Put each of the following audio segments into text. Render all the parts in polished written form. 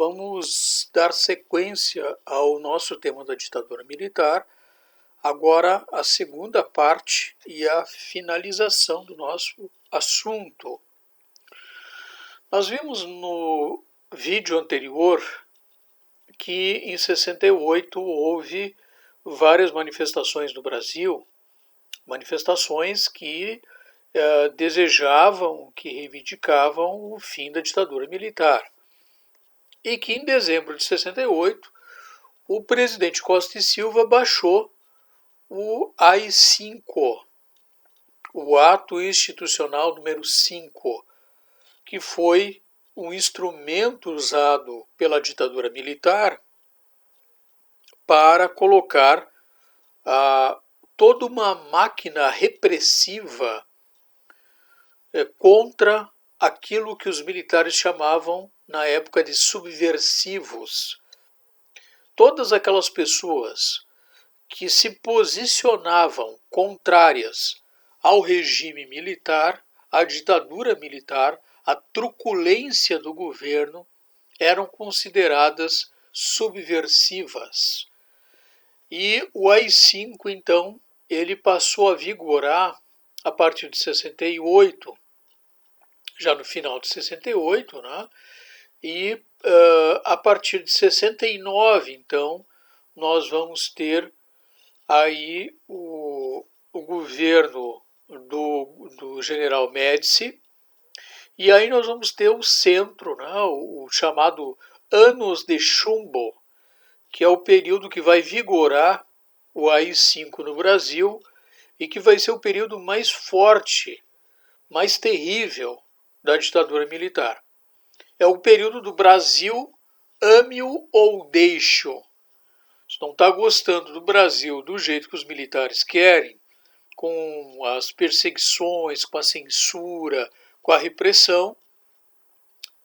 Vamos dar sequência ao nosso tema da ditadura militar, agora a segunda parte e a finalização do nosso assunto. Nós vimos no vídeo anterior que em 68 houve várias manifestações no Brasil, manifestações que desejavam, que reivindicavam o fim da ditadura militar. E que em dezembro de 68, o presidente Costa e Silva baixou o AI-5, o Ato Institucional número 5, que foi um instrumento usado pela ditadura militar para colocar toda uma máquina repressiva contra aquilo que os militares chamavam na época de subversivos. Todas aquelas pessoas que se posicionavam contrárias ao regime militar, à ditadura militar, à truculência do governo, eram consideradas subversivas. E o AI-5, então, ele passou a vigorar a partir de 68, já no final de 68, né? E a partir de 69, então, nós vamos ter aí o governo do general Médici, e aí nós vamos ter o centro, né, o chamado Anos de Chumbo, que é o período que vai vigorar o AI-5 no Brasil e que vai ser o período mais forte, mais terrível da ditadura militar. É o período do Brasil ame-o ou deixe-o. Se não está gostando do Brasil do jeito que os militares querem, com as perseguições, com a censura, com a repressão,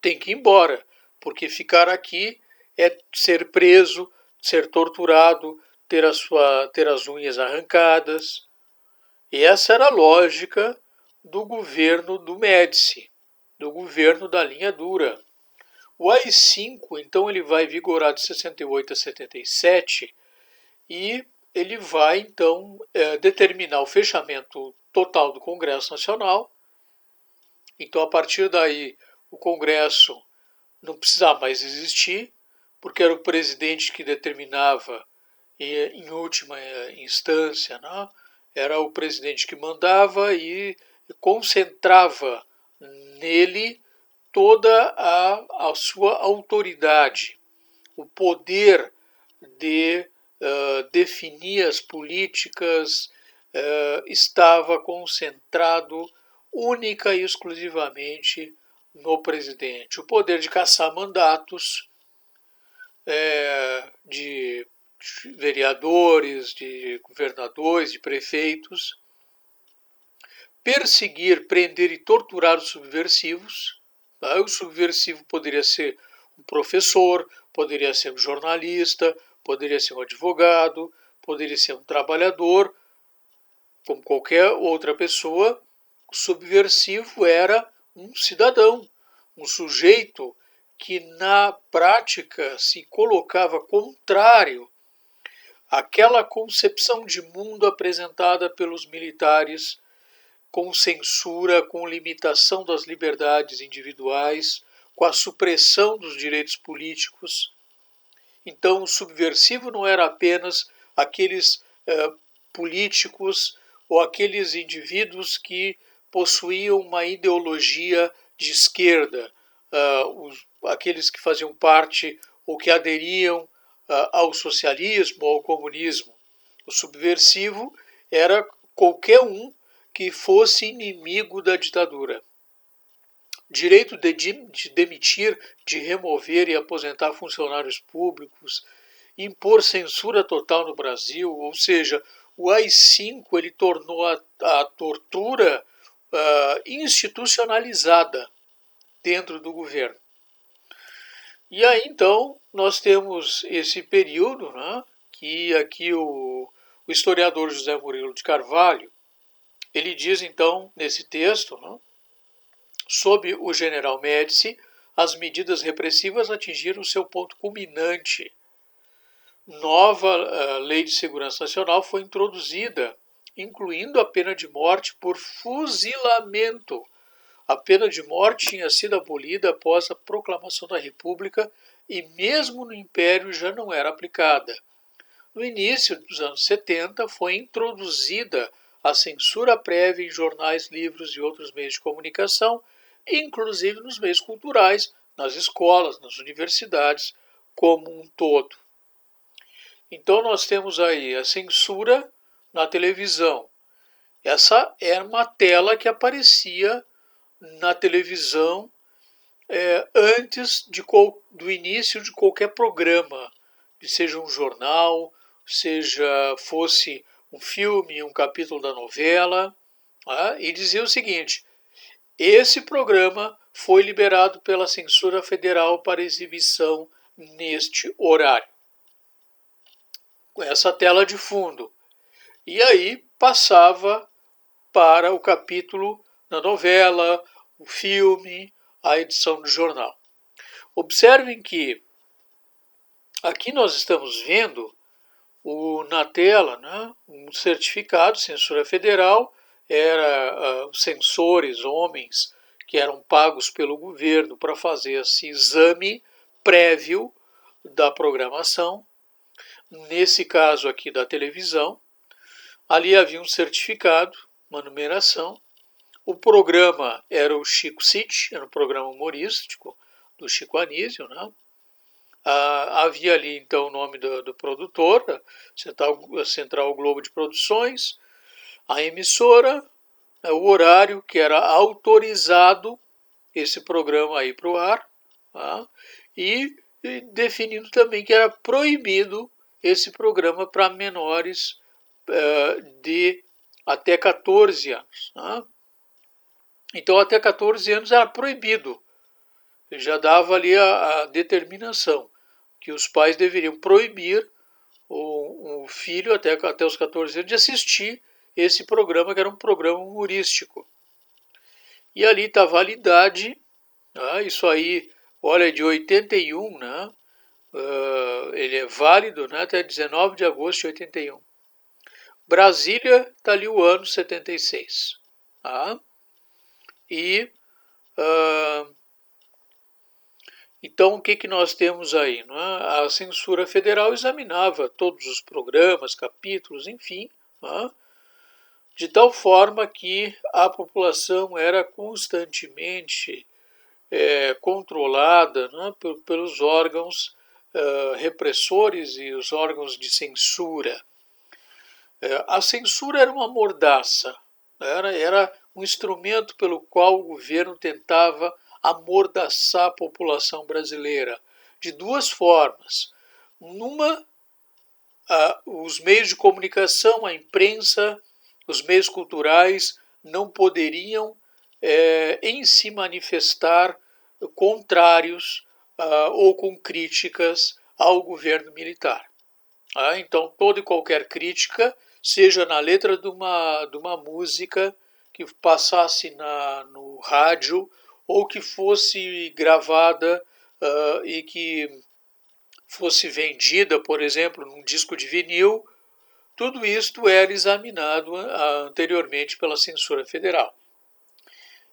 tem que ir embora, porque ficar aqui é ser preso, ser torturado, ter as unhas arrancadas. E essa era a lógica do governo do Médici, do governo da linha dura. O AI-5, então, ele vai vigorar de 68 a 77 e ele vai, então, determinar o fechamento total do Congresso Nacional. Então, a partir daí, o Congresso não precisava mais existir, porque era o presidente que determinava, em última instância, né? Era o presidente que mandava e concentrava nele toda a sua autoridade, o poder de definir as políticas estava concentrado única e exclusivamente no presidente. O poder de caçar mandatos de vereadores, de governadores, de prefeitos, perseguir, prender e torturar os subversivos. O subversivo poderia ser um professor, poderia ser um jornalista, poderia ser um advogado, poderia ser um trabalhador, como qualquer outra pessoa. O subversivo era um cidadão, um sujeito que na prática se colocava contrário àquela concepção de mundo apresentada pelos militares, com censura, com limitação das liberdades individuais, com a supressão dos direitos políticos. Então, o subversivo não era apenas aqueles políticos ou aqueles indivíduos que possuíam uma ideologia de esquerda, aqueles que faziam parte ou que aderiam ao socialismo ou ao comunismo. O subversivo era qualquer um que fosse inimigo da ditadura. Direito de demitir, de remover e aposentar funcionários públicos, impor censura total no Brasil, ou seja, o AI-5 ele tornou a tortura institucionalizada dentro do governo. E aí então nós temos esse período, né, que aqui o historiador José Murilo de Carvalho, ele diz então nesse texto, né, sob o general Médici, as medidas repressivas atingiram seu ponto culminante. Nova Lei de Segurança Nacional foi introduzida, incluindo a pena de morte por fuzilamento. A pena de morte tinha sido abolida após a proclamação da República e mesmo no Império já não era aplicada. No início dos anos 70 foi introduzida a censura prévia em jornais, livros e outros meios de comunicação, inclusive nos meios culturais, nas escolas, nas universidades, como um todo. Então nós temos aí a censura na televisão. Essa era uma tela que aparecia na televisão antes do início de qualquer programa, seja um jornal, fosse um filme, um capítulo da novela, e dizia o seguinte: esse programa foi liberado pela censura federal para exibição neste horário. Com essa tela de fundo. E aí passava para o capítulo da novela, o filme, a edição do jornal. Observem que aqui nós estamos vendo na tela, né, um certificado, censura federal, era censores, homens, que eram pagos pelo governo para fazer esse exame prévio da programação, nesse caso aqui da televisão. Ali havia um certificado, uma numeração. O programa era o Chico City, era um programa humorístico do Chico Anísio, né? Havia ali então o nome do produtor, Central Globo de Produções, a emissora, o horário que era autorizado esse programa aí para o ar, tá? e definindo também que era proibido esse programa para menores de até 14 anos. Tá? Então até 14 anos era proibido, já dava ali a determinação que os pais deveriam proibir o filho até os 14 anos de assistir esse programa, que era um programa humorístico. E ali está a validade, né? Isso aí, olha, de 81, né? Ele é válido, né? Até 19 de agosto de 81. Brasília está ali o ano 76. Tá? E então, o que nós temos aí? Não é? A censura federal examinava todos os programas, capítulos, enfim, não é? De tal forma que a população era constantemente controlada, não é? Pelos órgãos repressores e os órgãos de censura. A censura era uma mordaça, era um instrumento pelo qual o governo tentava amordaçar a população brasileira de duas formas. Numa, os meios de comunicação, a imprensa, os meios culturais não poderiam em se manifestar contrários ou com críticas ao governo militar. Então, toda e qualquer crítica, seja na letra de uma música que passasse no rádio ou que fosse gravada e que fosse vendida, por exemplo, num disco de vinil, tudo isto era examinado anteriormente pela censura federal.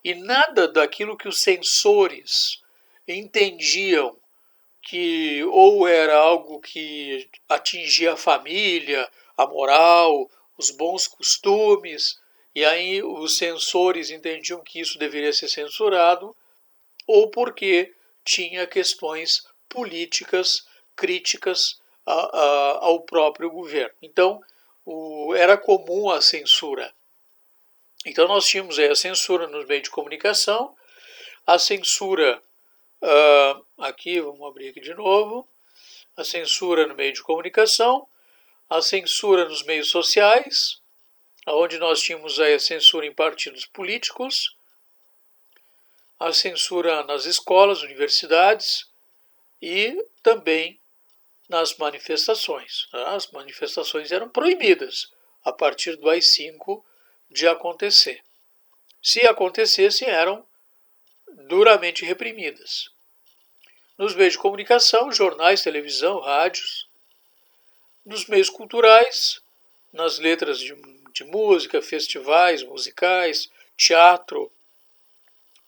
E nada daquilo que os censores entendiam que ou era algo que atingia a família, a moral, os bons costumes, e aí os censores entendiam que isso deveria ser censurado, ou porque tinha questões políticas críticas ao próprio governo. Então, era comum a censura. Então, nós tínhamos aí a censura nos meios de comunicação, a censura, aqui, vamos abrir aqui de novo, a censura no meio de comunicação, a censura nos meios sociais, onde nós tínhamos aí a censura em partidos políticos, a censura nas escolas, universidades e também nas manifestações. As manifestações eram proibidas a partir do AI-5 de acontecer. Se acontecessem, eram duramente reprimidas. nos meios de comunicação, jornais, televisão, rádios, nos meios culturais, nas letras de música, festivais musicais, teatro,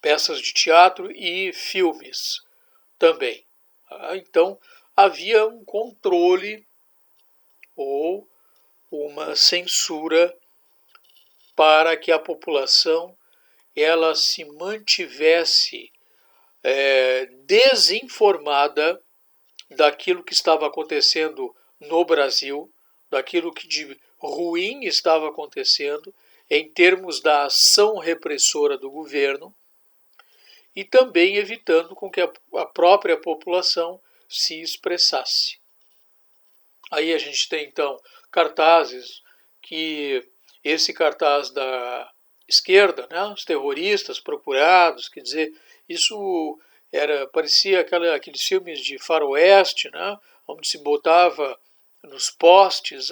peças de teatro e filmes também. Então, havia um controle ou uma censura para que a população ela se mantivesse desinformada daquilo que estava acontecendo no Brasil, daquilo que de ruim estava acontecendo em termos da ação repressora do governo e também evitando com que a própria população se expressasse. Aí a gente tem então cartazes que esse cartaz da esquerda, né, os terroristas procurados, quer dizer, isso parecia aqueles filmes de faroeste, né, onde se botava nos postes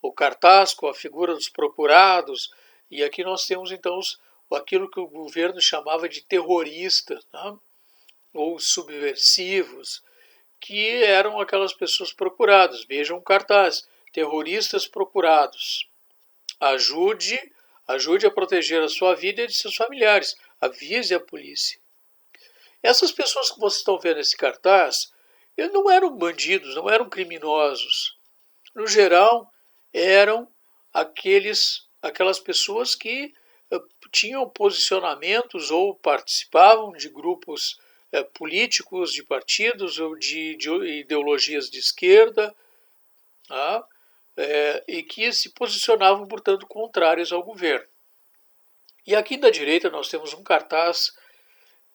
o cartaz com a figura dos procurados, e aqui nós temos então aquilo que o governo chamava de terroristas, né, ou subversivos, que eram aquelas pessoas procuradas. Vejam o cartaz: terroristas procurados. Ajude, ajude a proteger a sua vida e de seus familiares. Avise a polícia. Essas pessoas que vocês estão vendo nesse cartaz, eles não eram bandidos, não eram criminosos. No geral, eram aquelas pessoas que tinham posicionamentos ou participavam de grupos políticos, de partidos ou de ideologias de esquerda, tá? E que se posicionavam, portanto, contrários ao governo. E aqui da direita nós temos um cartaz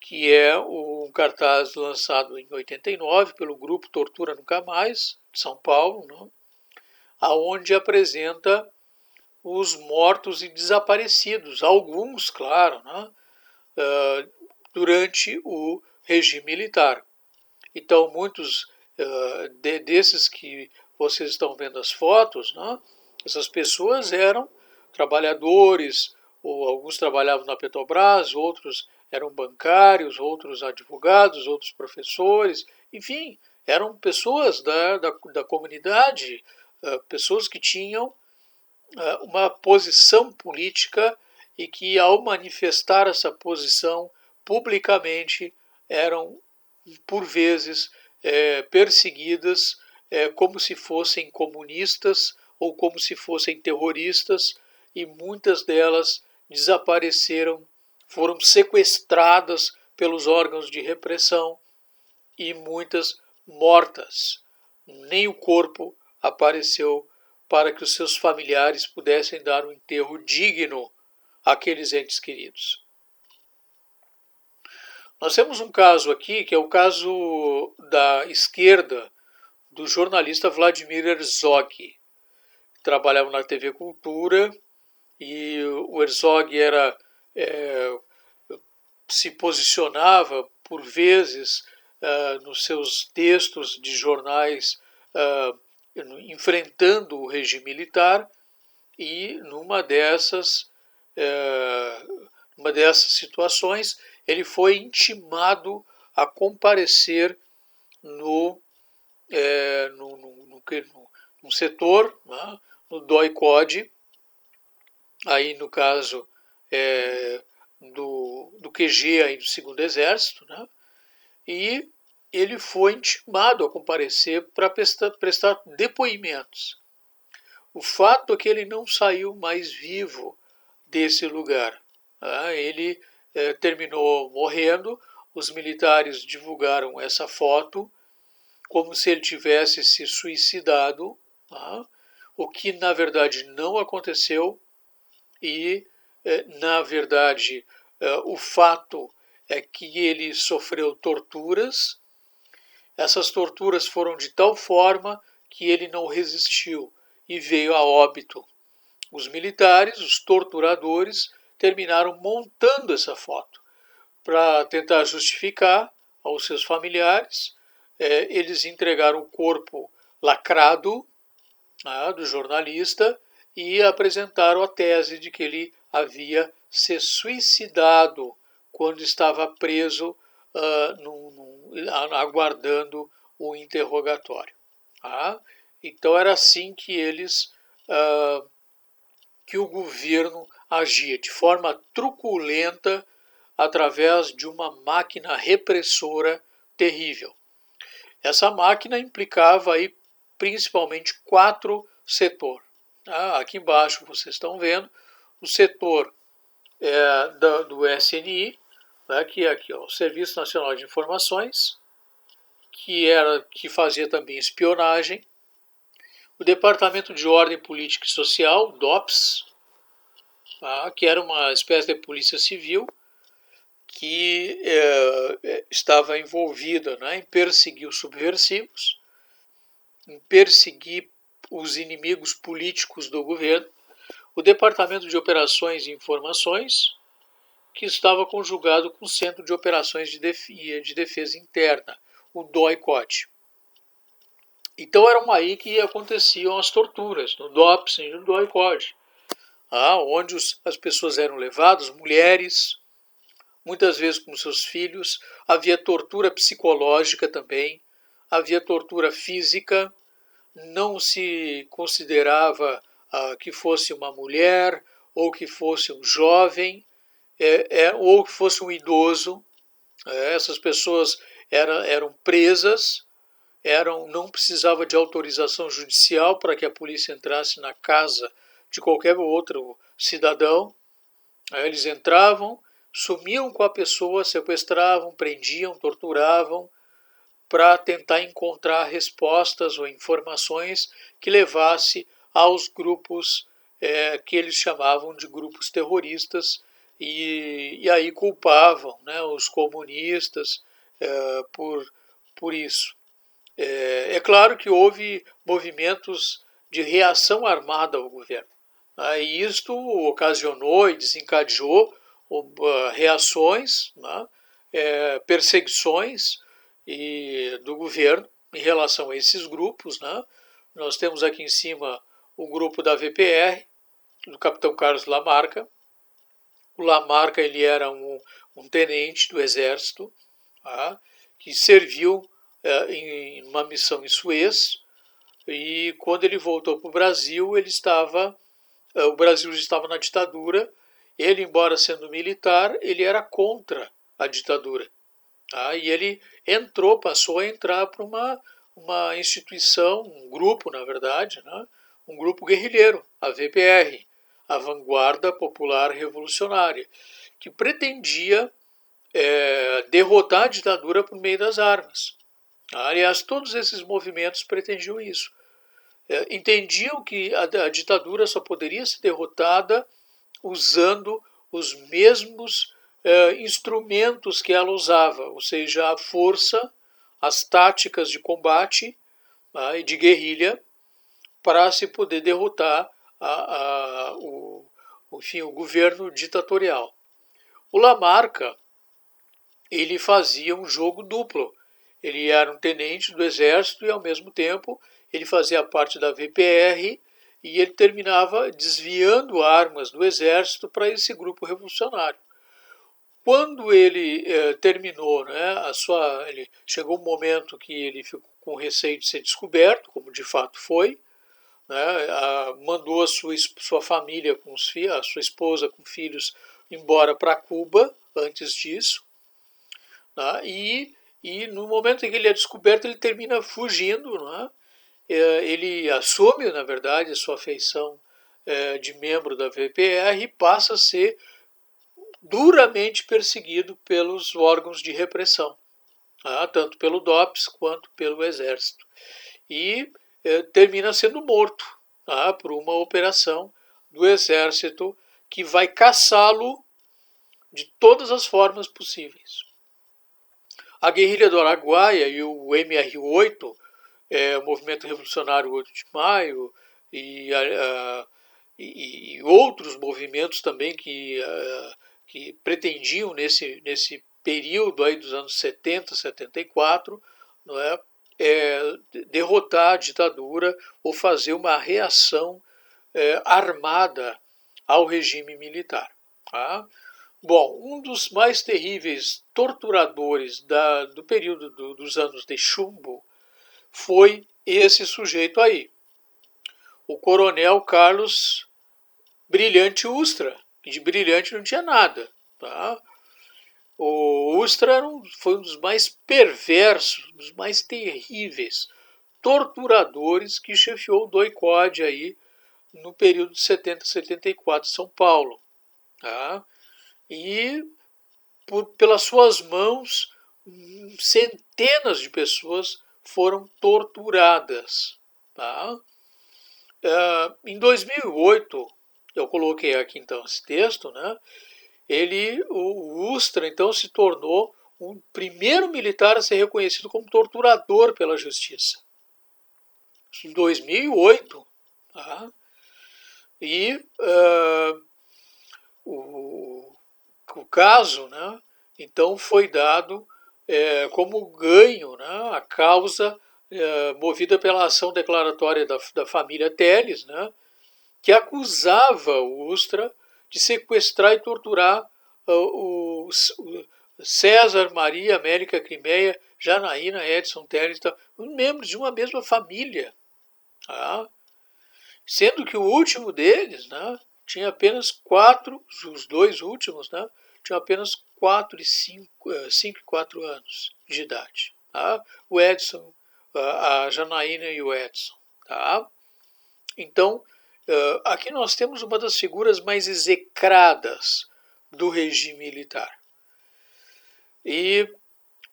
que é um cartaz lançado em 89 pelo grupo Tortura Nunca Mais, de São Paulo, né? Aonde apresenta os mortos e desaparecidos, alguns, claro, né? Durante o regime militar. Então, muitos desses que vocês estão vendo as fotos, né? Essas pessoas eram trabalhadores, ou alguns trabalhavam na Petrobras, outros eram bancários, outros advogados, outros professores, enfim, eram pessoas da comunidade, pessoas que tinham uma posição política e que, ao manifestar essa posição publicamente, eram, por vezes, perseguidas como se fossem comunistas ou como se fossem terroristas, e muitas delas desapareceram, foram sequestradas pelos órgãos de repressão e muitas mortas. Nem o corpo apareceu para que os seus familiares pudessem dar um enterro digno àqueles entes queridos. Nós temos um caso aqui, que é o caso da esquerda, do jornalista Vladimir Herzog, que trabalhava na TV Cultura, e o Herzog se posicionava, por vezes, nos seus textos de jornais, enfrentando o regime militar, e numa dessas situações ele foi intimado a comparecer no setor, né, no DOI-CODE, aí no caso do QG aí do Segundo Exército, né, e ele foi intimado a comparecer para prestar depoimentos. O fato é que ele não saiu mais vivo desse lugar. Ele terminou morrendo. Os militares divulgaram essa foto como se ele tivesse se suicidado, o que na verdade não aconteceu. E na verdade o fato é que ele sofreu torturas. Essas torturas foram de tal forma que ele não resistiu e veio a óbito. Os militares, os torturadores, terminaram montando essa foto para tentar justificar aos seus familiares. Eles entregaram o corpo lacrado, do jornalista, e apresentaram a tese de que ele havia se suicidado quando estava preso aguardando o interrogatório. Tá? Então era assim que que o governo agia, de forma truculenta, através de uma máquina repressora terrível. Essa máquina implicava aí principalmente 4 setores. Tá? Aqui embaixo vocês estão vendo o setor do SNI, né, que é aqui, ó, o Serviço Nacional de Informações, que fazia também espionagem, o Departamento de Ordem Política e Social, DOPS, tá, que era uma espécie de polícia civil, que estava envolvida, né, em perseguir os subversivos, em perseguir os inimigos políticos do governo, o Departamento de Operações e Informações, que estava conjugado com o Centro de Operações de Defesa Interna, o DOI-COT. Então eram aí que aconteciam as torturas, no DOPS e no DOI-COT, onde as pessoas eram levadas, mulheres, muitas vezes com seus filhos, havia tortura psicológica também, havia tortura física, não se considerava que fosse uma mulher, ou que fosse um jovem, ou que fosse um idoso. Essas pessoas eram presas, não precisava de autorização judicial para que a polícia entrasse na casa de qualquer outro cidadão. Eles entravam, sumiam com a pessoa, sequestravam, prendiam, torturavam, para tentar encontrar respostas ou informações que levasse aos grupos que eles chamavam de grupos terroristas, e aí culpavam, né, os comunistas por isso. É claro que houve movimentos de reação armada ao governo. E isto ocasionou e desencadeou reações, né, perseguições do governo em relação a esses grupos. Né? Nós temos aqui em cima o grupo da VPR, do capitão Carlos Lamarca. O Lamarca ele era um tenente do exército, tá? Que serviu em uma missão em Suez, e quando ele voltou para o Brasil, o Brasil estava na ditadura. Ele, embora sendo militar, ele era contra a ditadura. Tá? E ele passou a entrar para uma instituição, um grupo, na verdade, né? Um grupo guerrilheiro, a VPR, a Vanguarda Popular Revolucionária, que pretendia derrotar a ditadura por meio das armas. Aliás, todos esses movimentos pretendiam isso. Entendiam que a ditadura só poderia ser derrotada usando os mesmos instrumentos que ela usava, ou seja, a força, as táticas de combate e de guerrilha, para se poder derrotar o governo ditatorial. O Lamarca ele fazia um jogo duplo. Ele era um tenente do exército e, ao mesmo tempo, ele fazia parte da VPR, e ele terminava desviando armas do exército para esse grupo revolucionário. Quando ele terminou, né, ele chegou um momento que ele ficou com receio de ser descoberto, como de fato foi, né, mandou a sua família, a sua esposa com filhos, embora para Cuba antes disso. Né, e no momento em que ele é descoberto, ele termina fugindo. Né, ele assume, na verdade, a sua feição de membro da VPR e passa a ser duramente perseguido pelos órgãos de repressão, tanto pelo DOPS quanto pelo Exército. E termina sendo morto por uma operação do Exército que vai caçá-lo de todas as formas possíveis. A guerrilha do Araguaia e o MR8, o Movimento Revolucionário 8 de Maio, e outros movimentos também que pretendiam nesse período aí dos anos 70, 74, não é, derrotar a ditadura ou fazer uma reação armada ao regime militar. Tá? Bom, um dos mais terríveis torturadores do período dos anos de chumbo foi esse sujeito aí, o Coronel Carlos Brilhante Ustra, que de brilhante não tinha nada. Tá? O Ustra foi um dos mais perversos, dos mais terríveis torturadores que chefiou o DOI-CODE aí no período de 70 a 74 em São Paulo. Tá? E pelas suas mãos, centenas de pessoas foram torturadas. Tá? Em 2008, eu coloquei aqui então esse texto, né? O Ustra então se tornou o primeiro militar a ser reconhecido como torturador pela justiça. Em 2008, tá? E o caso, né, então foi dado como ganho, né, a causa movida pela ação declaratória da família Telles, né, que acusava o Ustra de sequestrar e torturar o César, Maria, América, Crimeia, Janaína, Edson, Telles, membros de uma mesma família. Tá? Sendo que o último deles, né, tinha apenas 4, os dois últimos, né, tinham apenas 4 e 5 e 4 anos de idade. Tá? O Edson, a Janaína e o Edson. Tá? Então, aqui nós temos uma das figuras mais execradas do regime militar. E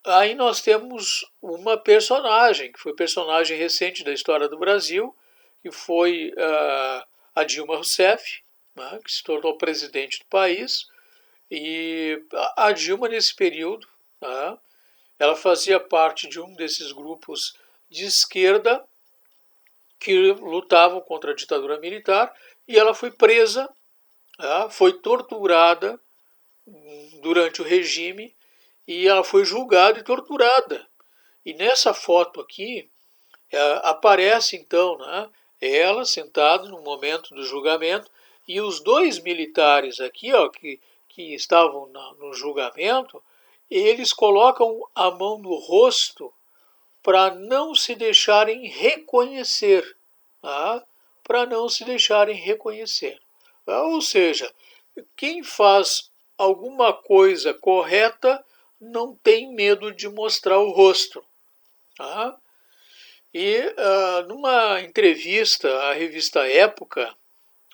aí nós temos uma personagem, que foi personagem recente da história do Brasil, que foi a Dilma Rousseff, né, que se tornou presidente do país. E a Dilma, nesse período, né, ela fazia parte de um desses grupos de esquerda que lutavam contra a ditadura militar, e ela foi presa, foi torturada durante o regime, e ela foi julgada e torturada. E nessa foto aqui, aparece então, né, ela sentada no momento do julgamento, e os dois militares aqui, ó, que estavam no julgamento, eles colocam a mão no rosto para não se deixarem reconhecer. Tá? Para não se deixarem reconhecer. Tá? Ou seja, quem faz alguma coisa correta não tem medo de mostrar o rosto. Tá? E numa entrevista à revista Época,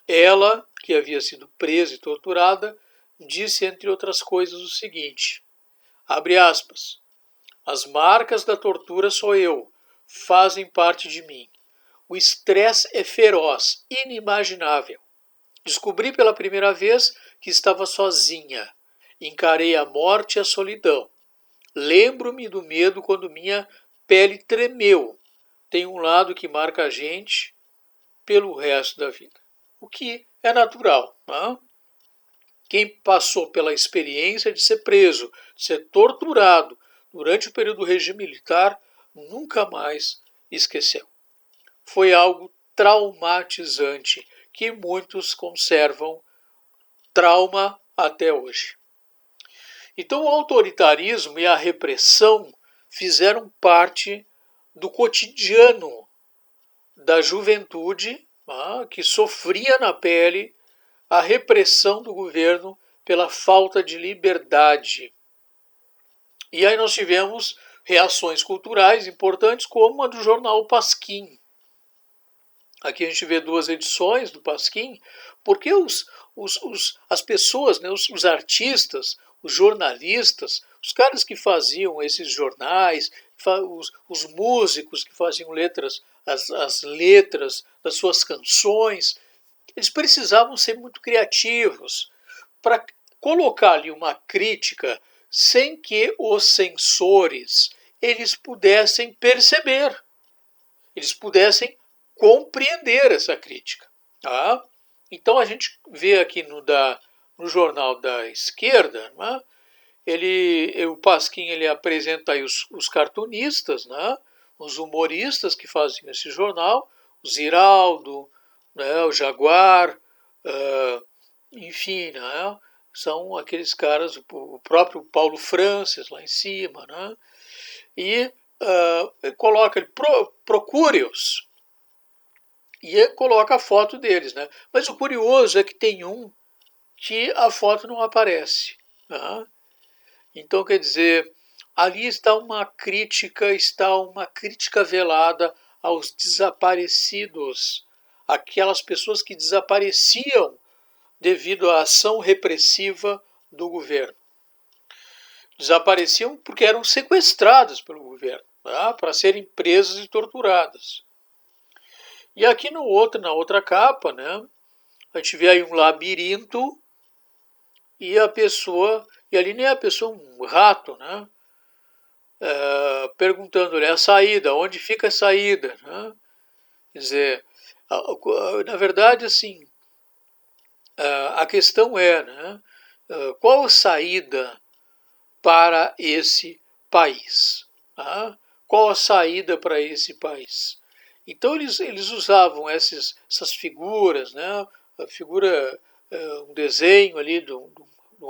ela, que havia sido presa e torturada, disse, entre outras coisas, o seguinte, abre aspas, as marcas da tortura sou eu, fazem parte de mim. O estresse é feroz, inimaginável. Descobri pela primeira vez que estava sozinha. Encarei a morte e a solidão. Lembro-me do medo quando minha pele tremeu. Tem um lado que marca a gente pelo resto da vida. O que é natural. Não? Quem passou pela experiência de ser preso, de ser torturado durante o período do regime militar, nunca mais esqueceu. Foi algo traumatizante que muitos conservam trauma até hoje. Então, o autoritarismo e a repressão fizeram parte do cotidiano da juventude, que sofria na pele a repressão do governo pela falta de liberdade. E aí nós tivemos reações culturais importantes, como a do jornal Pasquim. Aqui a gente vê 2 edições do Pasquim, porque as pessoas, né, os artistas, os jornalistas, os caras que faziam esses jornais, os músicos que faziam as letras das suas canções, eles precisavam ser muito criativos para colocar ali uma crítica sem que os censores eles pudessem perceber, eles pudessem compreender essa crítica. Tá? Então a gente vê aqui no jornal da esquerda, né, o Pasquim ele apresenta aí os cartunistas, né, os humoristas que faziam esse jornal, o Ziraldo, né, o Jaguar, enfim, né, são aqueles caras, o próprio Paulo Francis lá em cima, né? E coloca, ele procure-os, e coloca a foto deles, né? Mas o curioso é que tem um que a foto não aparece, né? Então, quer dizer, ali está uma crítica velada aos desaparecidos, aquelas pessoas que desapareciam devido à ação repressiva do governo. Desapareciam porque eram sequestradas pelo governo, tá? Para serem presas e torturadas. E aqui na outra capa, né, a gente vê aí um labirinto e a pessoa, e ali nem é a pessoa, um rato, né, perguntando-lhe a saída, onde fica a saída, né? Quer dizer, na verdade, assim, a questão é, né, qual a saída para esse país? Tá? Qual a saída para esse país? Então eles usavam essas figuras, né? A figura, um desenho ali do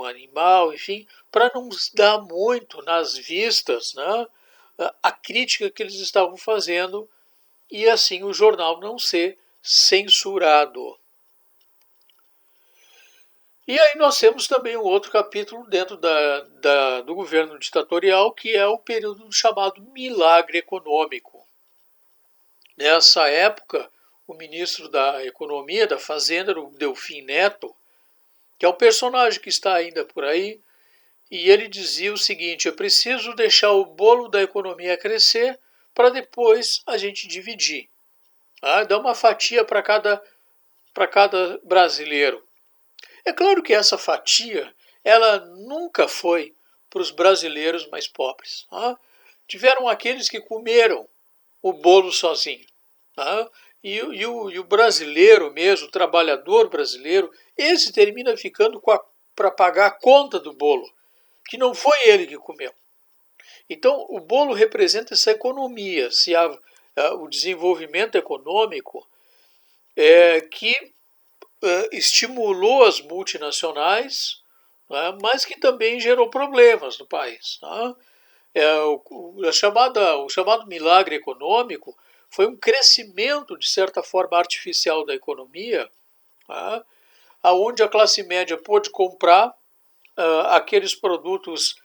animal, enfim, para não dar muito nas vistas, né? A crítica que eles estavam fazendo e assim o jornal não ser censurado. E aí nós temos também um outro capítulo dentro do governo ditatorial, que é o período chamado milagre econômico. Nessa época, o ministro da Economia, da Fazenda, era o Delfim Neto, que é um personagem que está ainda por aí, e ele dizia o seguinte: é preciso deixar o bolo da economia crescer para depois a gente dividir. Tá? Dar uma fatia para cada brasileiro. É claro que essa fatia, ela nunca foi para os brasileiros mais pobres. Tá? Tiveram aqueles que comeram o bolo sozinho. Tá? E o brasileiro mesmo, o trabalhador brasileiro, esse termina ficando para pagar a conta do bolo, que não foi ele que comeu. Então, o bolo representa essa economia, o desenvolvimento econômico que estimulou as multinacionais, né, mas que também gerou problemas no país. Né? O chamado milagre econômico foi um crescimento, de certa forma, artificial da economia, né, onde a classe média pôde comprar aqueles produtos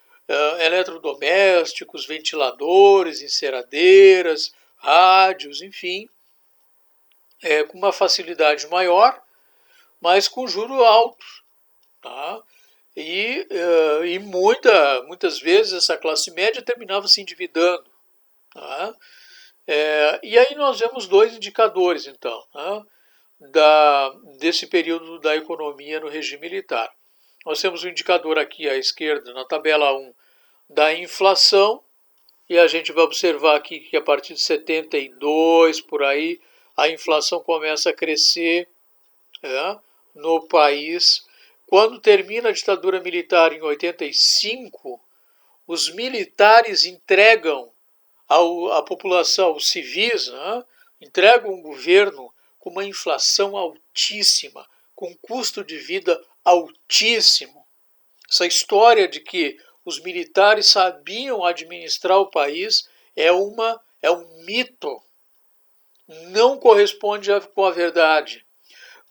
eletrodomésticos, ventiladores, enceradeiras, rádios, enfim, com uma facilidade maior, mas com juros altos. Tá? E muitas vezes essa classe média terminava se endividando. Tá? E aí nós vemos dois indicadores, então, tá? Desse período da economia no regime militar. Nós temos o um indicador aqui à esquerda, na tabela 1, da inflação, e a gente vai observar aqui que a partir de 72, por aí, a inflação começa a crescer no país. Quando termina a ditadura militar em 85, os militares entregam à população, aos civis, né, entregam um governo com uma inflação altíssima, com um custo de vida altíssimo. Essa história de que os militares sabiam administrar o país é um mito. Não corresponde com a verdade.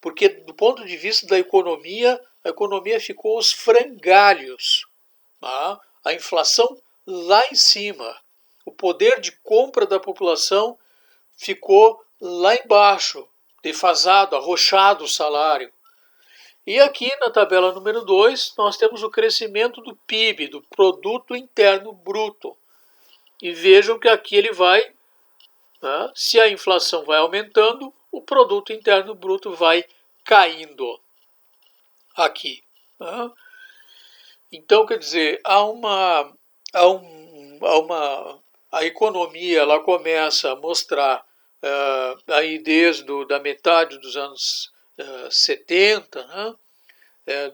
Porque, do ponto de vista da economia, a economia ficou aos frangalhos. Tá? A inflação lá em cima. O poder de compra da população ficou lá embaixo, defasado, arrochado o salário. E aqui na tabela número 2, nós temos o crescimento do PIB, do Produto Interno Bruto. E vejam que aqui ele vai, né, se a inflação vai aumentando, o Produto Interno Bruto vai caindo aqui. Né? Então, quer dizer, a economia ela começa a mostrar aí desde da metade dos anos 70, né?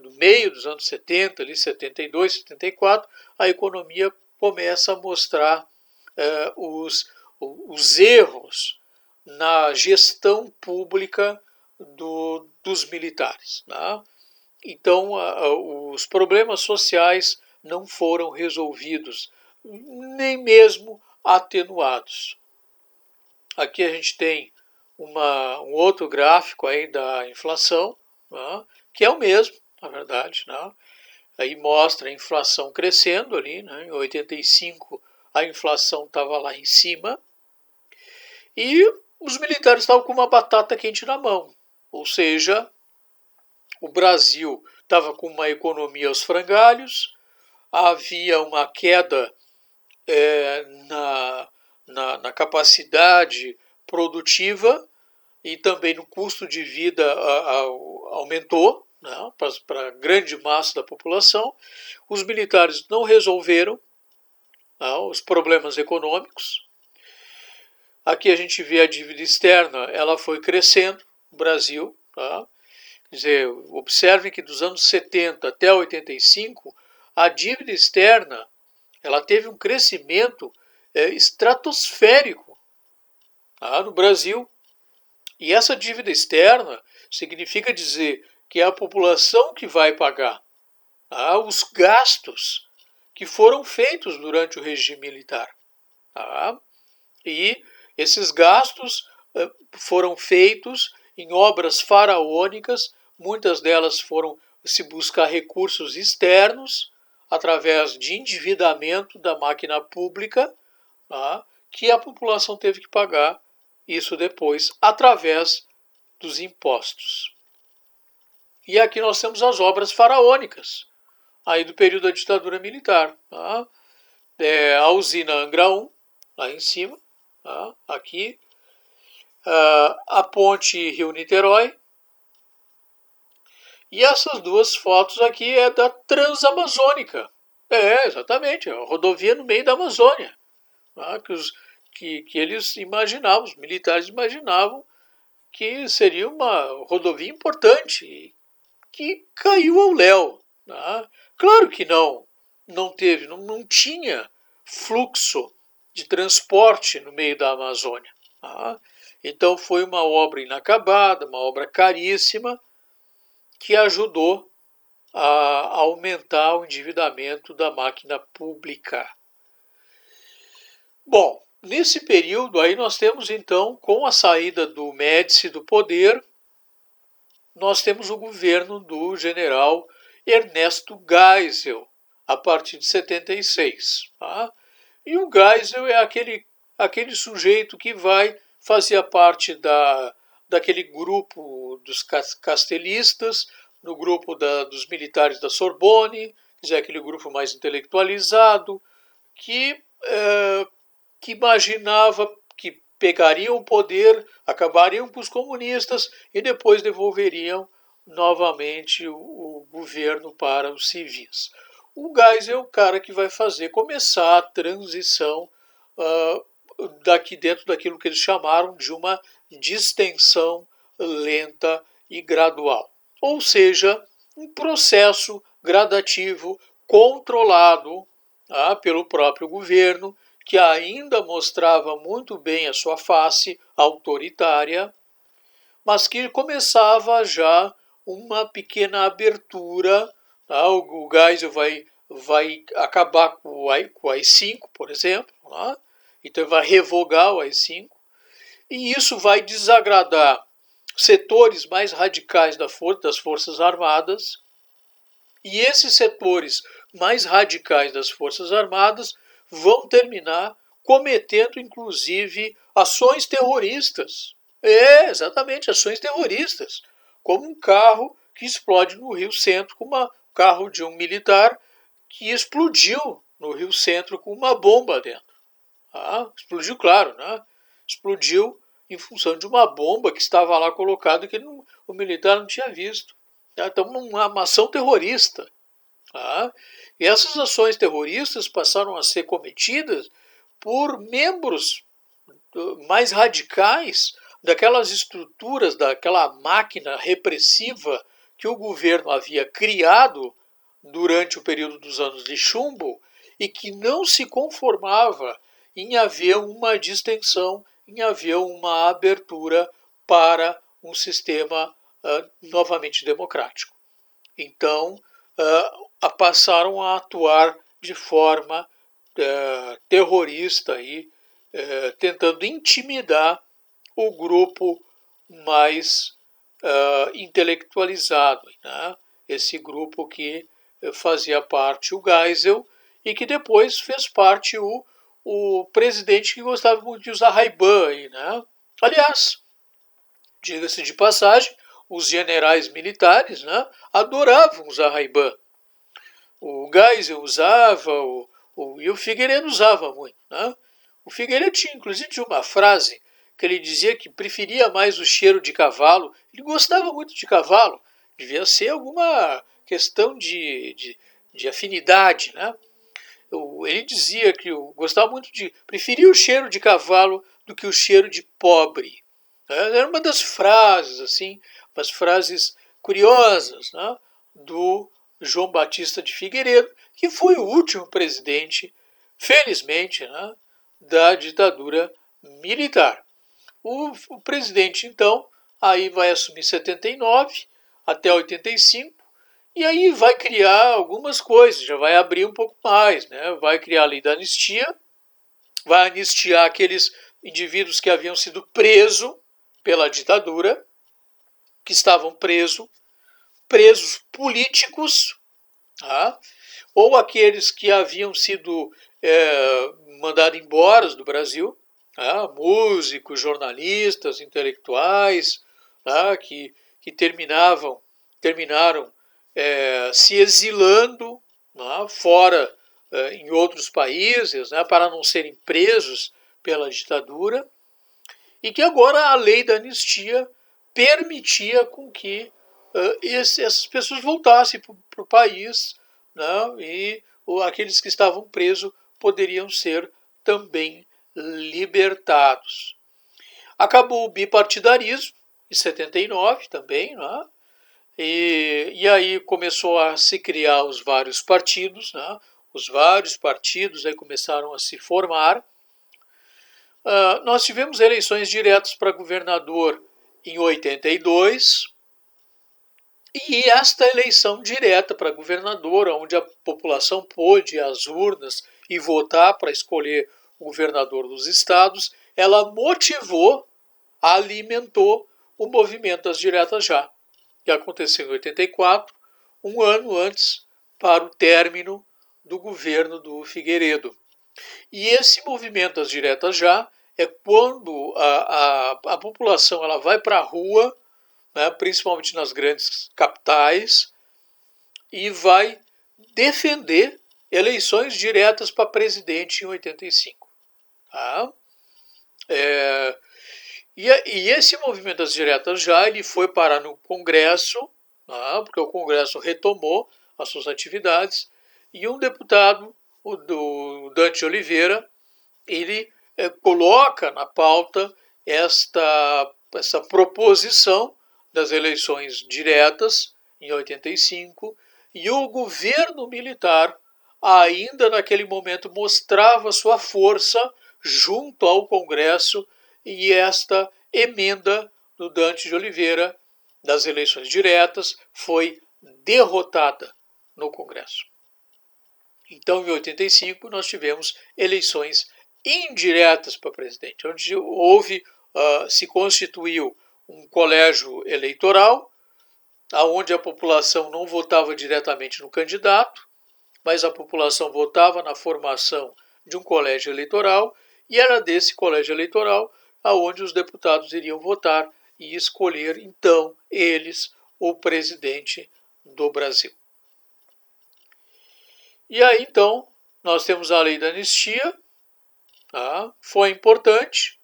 Do meio dos anos 70, ali 72, 74, a economia começa a mostrar os erros na gestão pública dos militares. Né? Então, os problemas sociais não foram resolvidos, nem mesmo atenuados. Aqui a gente tem um outro gráfico aí da inflação, né, que é o mesmo, na verdade. Né, aí mostra a inflação crescendo ali. Né, em 85 a inflação estava lá em cima e os militares estavam com uma batata quente na mão. Ou seja, o Brasil estava com uma economia aos frangalhos, havia uma queda na capacidade produtiva e também no custo de vida aumentou, né, para a grande massa da população. Os militares não resolveram, né, os problemas econômicos. Aqui a gente vê a dívida externa, ela foi crescendo no Brasil. Tá? Quer dizer, observe que dos anos 70 até 85, a dívida externa ela teve um crescimento estratosférico, tá, no Brasil. E essa dívida externa significa dizer que é a população que vai pagar, tá, os gastos que foram feitos durante o regime militar. Tá? E esses gastos foram feitos em obras faraônicas, muitas delas foram se buscar recursos externos através de endividamento da máquina pública, tá, que a população teve que pagar isso depois através dos impostos. E aqui nós temos as obras faraônicas, aí do período da ditadura militar. Tá? A usina Angra 1, lá em cima, tá? Aqui, a ponte Rio-Niterói. E essas duas fotos aqui é da Transamazônica. Exatamente, é a rodovia no meio da Amazônia. Tá? Que eles imaginavam, os militares imaginavam que seria uma rodovia importante, que caiu ao léu. Tá? Claro que não teve, não tinha fluxo de transporte no meio da Amazônia. Tá? Então foi uma obra inacabada, uma obra caríssima, que ajudou a aumentar o endividamento da máquina pública. Bom, nesse período aí nós temos então, com a saída do Médici do poder, nós temos o governo do general Ernesto Geisel, a partir de 76. Tá? E o Geisel é aquele sujeito que fazia parte daquele grupo dos castelistas, no grupo dos militares da Sorbonne, quer dizer, aquele grupo mais intelectualizado, que, que imaginava que pegariam o poder, acabariam com os comunistas e depois devolveriam novamente o governo para os civis. O Geisel é o cara que vai começar a transição daqui dentro daquilo que eles chamaram de uma distensão lenta e gradual. Ou seja, um processo gradativo, controlado pelo próprio governo, que ainda mostrava muito bem a sua face autoritária, mas que começava já uma pequena abertura. Tá? O Geisel vai acabar com o AI-5, por exemplo, tá? Então vai revogar o AI-5, e isso vai desagradar setores mais radicais das Forças Armadas, e esses setores mais radicais das Forças Armadas vão terminar cometendo, inclusive, ações terroristas. Exatamente, ações terroristas. Como um carro que explode no Rio Centro, um carro de um militar que explodiu no Rio Centro com uma bomba dentro. Explodiu, claro, né? Explodiu em função de uma bomba que estava lá colocada que o militar não tinha visto. Então, uma ação terrorista. E essas ações terroristas passaram a ser cometidas por membros mais radicais daquelas estruturas, daquela máquina repressiva que o governo havia criado durante o período dos anos de chumbo e que não se conformava em haver uma distensão, em haver uma abertura para um sistema novamente democrático. então passaram a atuar de forma terrorista, aí, tentando intimidar o grupo mais intelectualizado, né? Esse grupo que fazia parte o Geisel e que depois fez parte o presidente que gostava muito de usar Ray-Ban, aí, né? Aliás, diga-se de passagem, os generais militares, né, adoravam usar Ray-Ban. O Geisel usava, e o Figueiredo usava muito. Né? O Figueiredo tinha, inclusive, uma frase que ele dizia que preferia mais o cheiro de cavalo. Ele gostava muito de cavalo. Devia ser alguma questão de afinidade. Né? Ele dizia que gostava muito preferia o cheiro de cavalo do que o cheiro de pobre. Era uma das frases, assim, umas frases curiosas, né, do João Batista de Figueiredo, que foi o último presidente, felizmente, né, da ditadura militar. O presidente, então, aí vai assumir 79 até 85, e aí vai criar algumas coisas, já vai abrir um pouco mais, né? Vai criar a lei da anistia, vai anistiar aqueles indivíduos que haviam sido presos pela ditadura, que estavam presos políticos, tá? Ou aqueles que haviam sido mandados embora do Brasil, tá? Músicos, jornalistas, intelectuais, tá? que terminaram se exilando, né? Fora, em outros países, né? Para não serem presos pela ditadura, e que agora a lei da anistia permitia com que essas pessoas voltassem para o país, né, e aqueles que estavam presos poderiam ser também libertados. Acabou o bipartidarismo, em 79 também, né, e aí começou a se criar os vários partidos, né, os vários partidos aí começaram a se formar. Nós tivemos eleições diretas para governador em 82, e esta eleição direta para governador, onde a população pôde ir às urnas e votar para escolher o governador dos estados, ela motivou, alimentou o movimento das diretas já, que aconteceu em 84, um ano antes para o término do governo do Figueiredo. E esse movimento das diretas já é quando a população ela vai para a rua, né, principalmente nas grandes capitais, e vai defender eleições diretas para presidente em 85. Tá? E esse movimento das diretas já ele foi parar no Congresso, tá? Porque o Congresso retomou as suas atividades, e um deputado, o do Dante Oliveira, ele coloca na pauta essa proposição das eleições diretas em 85, e o governo militar ainda naquele momento mostrava sua força junto ao Congresso, e esta emenda do Dante de Oliveira das eleições diretas foi derrotada no Congresso. Então, em 85, nós tivemos eleições indiretas para presidente, onde se constituiu um colégio eleitoral, onde a população não votava diretamente no candidato, mas a população votava na formação de um colégio eleitoral, e era desse colégio eleitoral aonde os deputados iriam votar e escolher, então, eles, o presidente do Brasil. E aí, então, nós temos a lei da anistia, tá? Foi importante,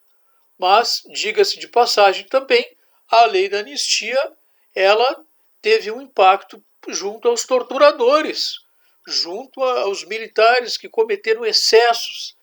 mas, diga-se de passagem também, a lei da anistia, ela teve um impacto junto aos torturadores, junto aos militares que cometeram excessos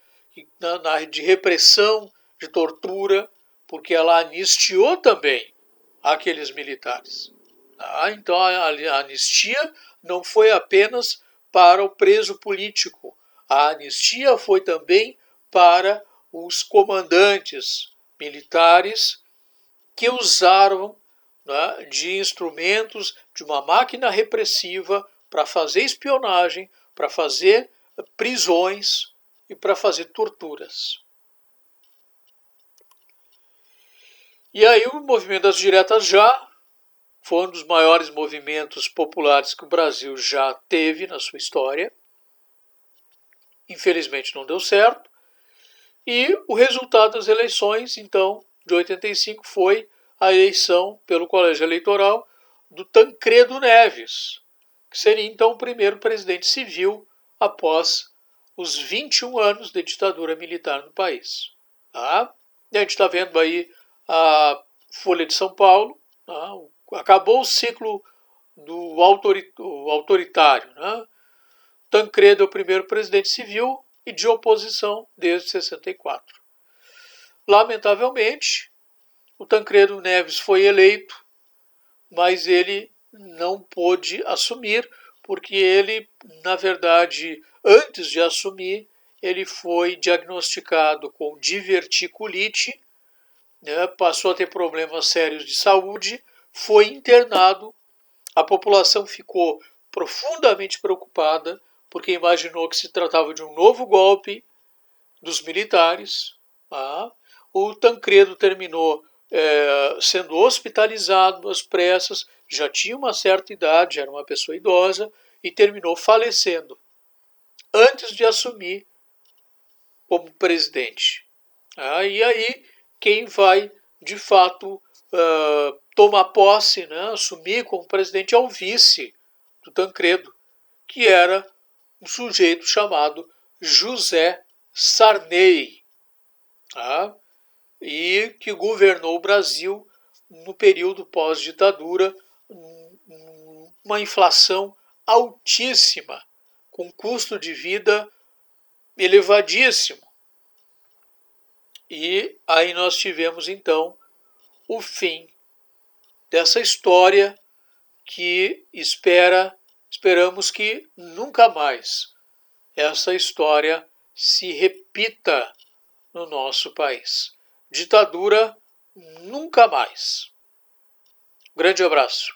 de repressão, de tortura, porque ela anistiou também aqueles militares. Tá? Então, a anistia não foi apenas para o preso político, a anistia foi também para os comandantes militares que usaram né, de instrumentos, de uma máquina repressiva para fazer espionagem, para fazer prisões e para fazer torturas. E aí o movimento das diretas já foi um dos maiores movimentos populares que o Brasil já teve na sua história. Infelizmente não deu certo. E o resultado das eleições, então, de 85 foi a eleição pelo colégio eleitoral do Tancredo Neves, que seria então o primeiro presidente civil após os 21 anos de ditadura militar no país. Tá? E a gente está vendo aí a Folha de São Paulo, tá? Acabou o ciclo do autoritário. Né? Tancredo é o primeiro presidente civil e de oposição desde 64. Lamentavelmente, o Tancredo Neves foi eleito, mas ele não pôde assumir, porque ele, na verdade, antes de assumir, ele foi diagnosticado com diverticulite, né, passou a ter problemas sérios de saúde, foi internado, a população ficou profundamente preocupada, porque imaginou que se tratava de um novo golpe dos militares. Tá? O Tancredo terminou sendo hospitalizado às pressas, já tinha uma certa idade, era uma pessoa idosa, e terminou falecendo antes de assumir como presidente. E aí, quem vai de fato tomar posse, né, assumir como presidente, é o vice do Tancredo, que era um sujeito chamado José Sarney, tá? E que governou o Brasil no período pós-ditadura, uma inflação altíssima, com custo de vida elevadíssimo. E aí nós tivemos então o fim dessa história que esperamos que nunca mais essa história se repita no nosso país. Ditadura nunca mais. Grande abraço.